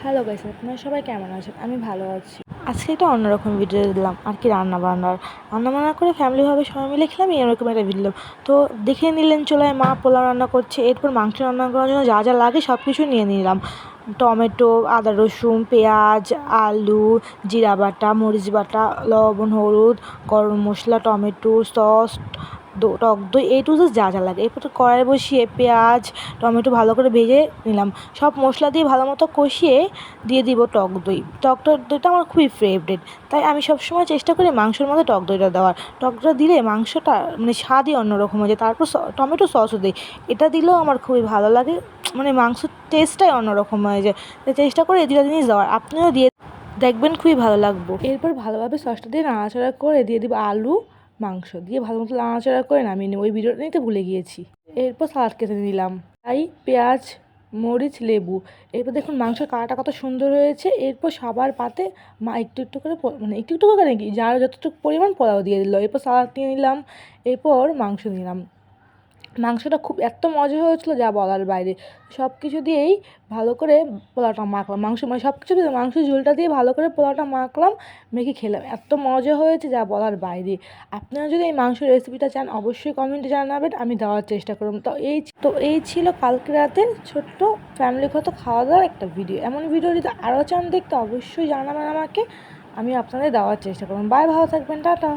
Hello guys, আপনারা সবাই কেমন আছেন? আমি ভালো আছি। আজকে একটা অন্যরকম ভিডিও দিলাম আর কি, রান্না বান্না করে ফ্যামিলিভাবে সবাই মিলে খেলাম, এরকম একটা ভিডিও দিলাম। তো দেখে নিলেন, চলে মা পোলাও রান্না করছে। এরপর মাংস রান্না করার জন্য যা যা লাগে সব কিছু নিয়ে নিলাম। টমেটো, আদা রসুন, পেঁয়াজ, আলু, জিরা বাটা, মরিচ বাটা, লবণ, হলুদ, গরম মশলা, টমেটো সস, টক দই, এই টু যা যা লাগে। এরপর তো কড়াই বসিয়ে পেঁয়াজ টমেটো ভালো করে ভেজে নিলাম। সব মশলা দিয়ে ভালো মতো কষিয়ে দিয়ে দিব টক দই। দইটা আমার খুবই ফেভারিট, তাই আমি সবসময় চেষ্টা করি মাংসের মধ্যে টক দইটা দেওয়ার। টক দইটা দিলে মাংসটা মানে স্বাদই অন্যরকম হয়ে যায়। তারপর টমেটো সসও দিই, এটা দিলেও আমার খুবই ভালো লাগে, মানে মাংসের টেস্টটাই অন্যরকম হয়ে যায়। তাই চেষ্টা করি এই দুটো জিনিস দেওয়ার, আপনিও দিয়ে দেখবেন, খুবই ভালো লাগবে। এরপর ভালোভাবে সসটা দিয়ে নাড়াচাড়া করে দিয়ে দিব আলু, মাংস দিয়ে ভালো মতো নাড়াচাড়া করে নামিয়ে নেব। ওই ভিডিওটা নিতে ভুলে গিয়েছি। এরপর সালাদ কেটে নিলাম, তাই পেঁয়াজ, মরিচ, লেবু। এরপর দেখুন মাংসের কালারটা কত সুন্দর হয়েছে। এরপর সবার পাতে মা একটু একটু করে মানে একটু একটু করে নাকি যার যতটুকু পরিমাণ পোলাও দিয়ে দিল। এরপর সালাদ নিয়ে নিলাম, এরপর মাংস নিলাম। মাংসটা খুব এত মজা হয়েছিল যা বলার বাইরে। সব কিছু দিয়েই ভালো করে পোলাওটা মাখলাম, মাংস মানে সব কিছু দিয়ে মাংসের ঝোলটা দিয়ে ভালো করে পোলাওটা মাখলাম, মেখে খেলাম। এত মজা হয়েছে যা বলার বাইরে। আপনারা যদি এই মাংসের রেসিপিটা চান অবশ্যই কমেন্টে জানাবেন, আমি দেওয়ার চেষ্টা করব। তো এই ছিল কালকে রাতের ছোট্ট ফ্যামিলিগত খাওয়া দাওয়ার একটা ভিডিও। এমন ভিডিও যদি আরও চান দেখতে অবশ্যই জানাবেন আমাকে, আমি আপনাদের দেওয়ার চেষ্টা করব। বাই, ভালো থাকবেন, টাটা।